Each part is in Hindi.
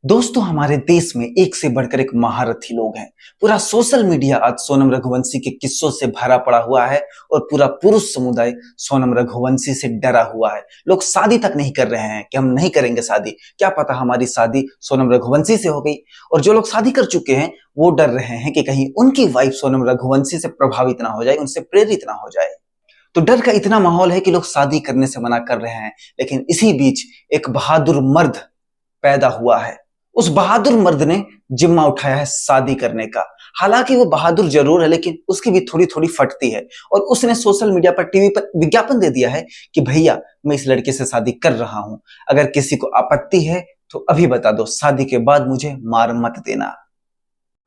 दोस्तों, हमारे देश में एक से बढ़कर एक महारथी लोग हैं। पूरा सोशल मीडिया आज सोनम रघुवंशी के किस्सों से भरा पड़ा हुआ है और पूरा पुरुष समुदाय सोनम रघुवंशी से डरा हुआ है। लोग शादी तक नहीं कर रहे हैं कि हम नहीं करेंगे शादी, क्या पता हमारी शादी सोनम रघुवंशी से हो गई। और जो लोग शादी कर चुके हैं वो डर रहे हैं कि कहीं उनकी वाइफ सोनम रघुवंशी से प्रभावित ना हो जाए, उनसे प्रेरित ना हो जाए। तो डर का इतना माहौल है कि लोग शादी करने से मना कर रहे हैं। लेकिन इसी बीच एक बहादुर मर्द पैदा हुआ है। उस बहादुर मर्द ने जिम्मा उठाया है शादी करने का। हालांकि वो बहादुर जरूर है, लेकिन उसकी भी थोड़ी थोड़ी फटती है। और उसने सोशल मीडिया पर, टीवी पर विज्ञापन दे दिया है कि भैया मैं इस लड़के से शादी कर रहा हूं, अगर किसी को आपत्ति है तो अभी बता दो, शादी के बाद मुझे मार मत देना।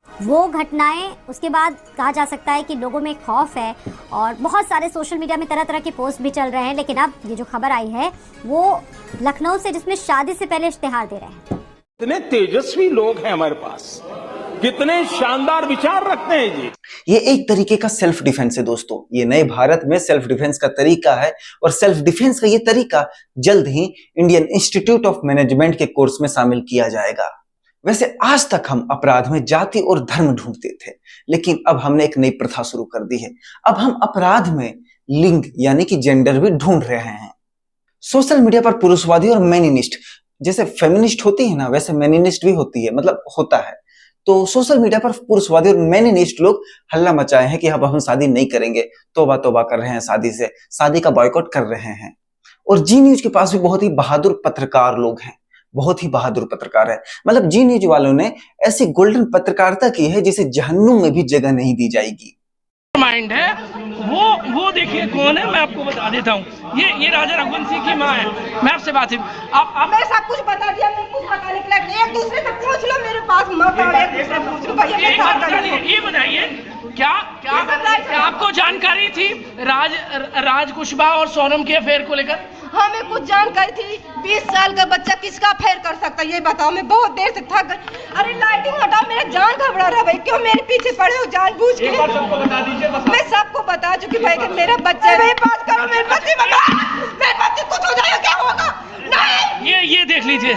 वो घटनाएं, उसके बाद कहा जा सकता है कि लोगों में खौफ है और बहुत सारे सोशल मीडिया में तरह तरह के पोस्ट भी चल रहे हैं। लेकिन अब ये जो खबर आई है वो लखनऊ से, जिसमें शादी से पहले इश्तेहार दे रहे हैं। कितने तेजस्वी लोग हैं हमारे पास, कितने शानदार विचार रखते हैं जी। ये एक तरीके का सेल्फ डिफेंस है दोस्तों। ये नए भारत में सेल्फ डिफेंस का तरीका है और सेल्फ डिफेंस का ये तरीका जल्द ही इंडियन इंस्टीट्यूट ऑफ मैनेजमेंट के कोर्स में शामिल किया जाएगा। वैसे आज तक हम अपराध में जाति और धर्म ढूंढते थे, लेकिन अब हमने एक नई प्रथा शुरू कर दी है। अब हम अपराध में लिंग यानी कि जेंडर भी ढूंढ रहे हैं। सोशल मीडिया पर पुरुषवादी और मेनिनिस्ट, जैसे फेमिनिस्ट होती है ना, वैसे मेनिनिस्ट भी होती है, मतलब होता है। तो सोशल मीडिया पर पुरुषवादी और मेनिनिस्ट लोग हल्ला मचाए हैं कि अब हम शादी नहीं करेंगे, तौबा तौबा कर रहे हैं शादी से, शादी का बॉयकॉट कर रहे हैं। और जी न्यूज के पास भी बहुत ही बहादुर पत्रकार लोग हैं, बहुत ही बहादुर पत्रकार है। मतलब जी न्यूज वालों ने ऐसी गोल्डन पत्रकारिता की है जिसे जहन्नुम में भी जगह नहीं दी जाएगी। माइंड है वो देखिए कौन है, मैं आपको बता देता हूँ। ये राजा रघुवंशी की माँ है। मैं आपसे बात है, आप मैं सब कुछ बता दिया, मैं कुछ पता निकला। एक दूसरे से पूछ लो, मेरे पास मत आओ, एक दूसरे से पूछ लो भैया। ये बताइए क्या आपको जानकारी थी राज कुशवाहा और सोनम के अफेयर को लेकर? हमें कुछ जानकारी थी। 20 साल का बच्चा किसका अफेयर कर सकता है ये बताओ। मैं बहुत देर से थक गई। अरे लाइटिंग हटाओ, मेरा जान घबरा रहा है भाई। क्यों मेरे पीछे पड़े हो जानबूझ के? सबको बता दीजिए। मैं सबको बता चुकी भाई कि मेरा बच्चा है। मेरे पास करो, मेरे बच्चे कुछ हो जाएगा, क्या होगा? नहीं, ये देख लीजिए,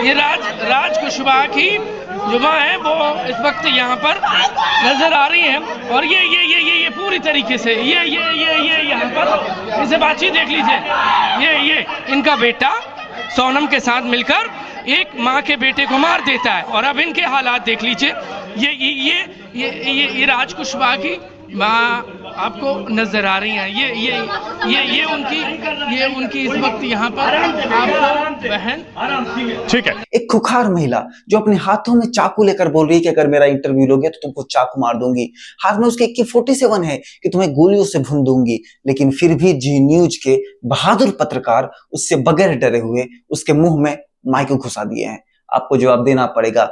ये राज कुशवाहा की जो माँ है वो इस वक्त यहाँ पर नजर आ रही है। और ये पूरी तरीके से ये यहाँ पर इसे बातचीत देख लीजिए। ये इनका बेटा सोनम के साथ मिलकर एक माँ के बेटे को मार देता है। और अब इनके हालात देख लीजिए। ये राज कुशवाहा की माँ आपको नजर आ रही हैं। ये उनकी इस वक्त यहाँ पर आपको बहन, ठीक है। एक खुखार महिला जो अपने हाथों में चाकू लेकर बोल रही है कि अगर मेरा इंटरव्यू लोगे तो तुमको चाकू मार दूंगी। हाथ में उसके AK-47 है कि तुम्हें गोलियों से भून दूंगी। लेकिन फिर भी जी न्यूज के बहादुर पत्रकार उससे बगैर डरे हुए उसके मुंह में माइक घुसा दिए हैं। आपको जवाब देना पड़ेगा।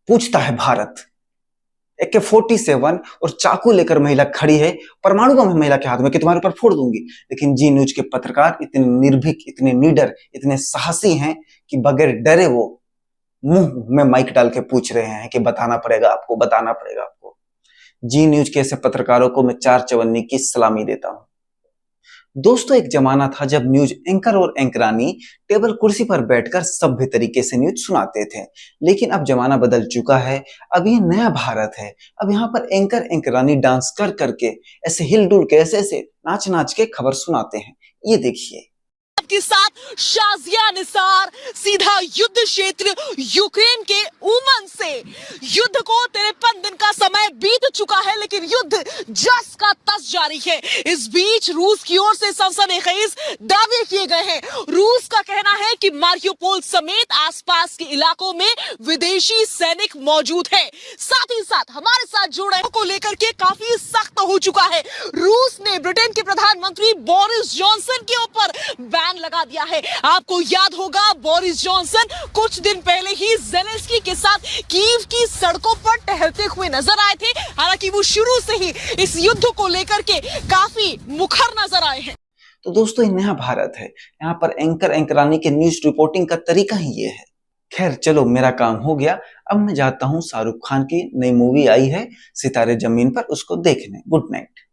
पूछता है भारत। AK-47 और चाकू लेकर महिला खड़ी है, परमाणु बम है महिला के हाथ में कि तुम्हारे ऊपर फोड़ दूंगी। लेकिन जी न्यूज के पत्रकार इतने निर्भीक, इतने निडर, इतने साहसी हैं कि बगैर डरे वो मुंह में माइक डाल के पूछ रहे हैं कि बताना पड़ेगा आपको, बताना पड़ेगा आपको। जी न्यूज के ऐसे पत्रकारों को मैं 4 चवन्नी की सलामी देता हूं। दोस्तों, एक जमाना था जब न्यूज एंकर और एंकरानी टेबल कुर्सी पर बैठकर सभ्य तरीके से न्यूज सुनाते थे। लेकिन अब जमाना बदल चुका है। अब ये नया भारत है। अब यहाँ पर एंकर एंकरानी डांस कर करके, ऐसे हिलडुल के, ऐसे नाच नाच के खबर सुनाते हैं। ये देखिए। के साथ शाजिया निसार सीधा युद्ध क्षेत्र यूक्रेन के उमन से। युद्ध को 53 दिन का समय बीत चुका है, लेकिन युद्ध जस का तस जारी है। इस बीच रूस की ओर से सनसनीखेज दावे किए गए हैं। रूस का कहना है कि मारियोपोल समेत आसपास के इलाकों में विदेशी सैनिक मौजूद है। साथ ही साथ हमारे साथ जुड़े को लेकर के काफी सख्त हो चुका है। रूस ने ब्रिटेन के प्रधानमंत्री बोरिस जॉनसन के ऊपर बैन लगा दिया है। आपको याद होगा बोरिस जॉनसन कुछ दिन पहले ही ज़ेलेंस्की के साथ कीव की सड़कों पर टहलते हुए नजर आए थे। हालांकि वो शुरू से ही इस युद्ध को लेकर के काफी मुखर नजर आए हैं। तो दोस्तों, ये नया भारत है। यहाँ पर एंकर एंकरानी के न्यूज रिपोर्टिंग का तरीका ही ये है। खैर चलो, मेरा काम हो गया। अब मैं जाता हूँ शाहरुख खान की नई मूवी आई है सितारे जमीन पर, उसको देखने। Good night.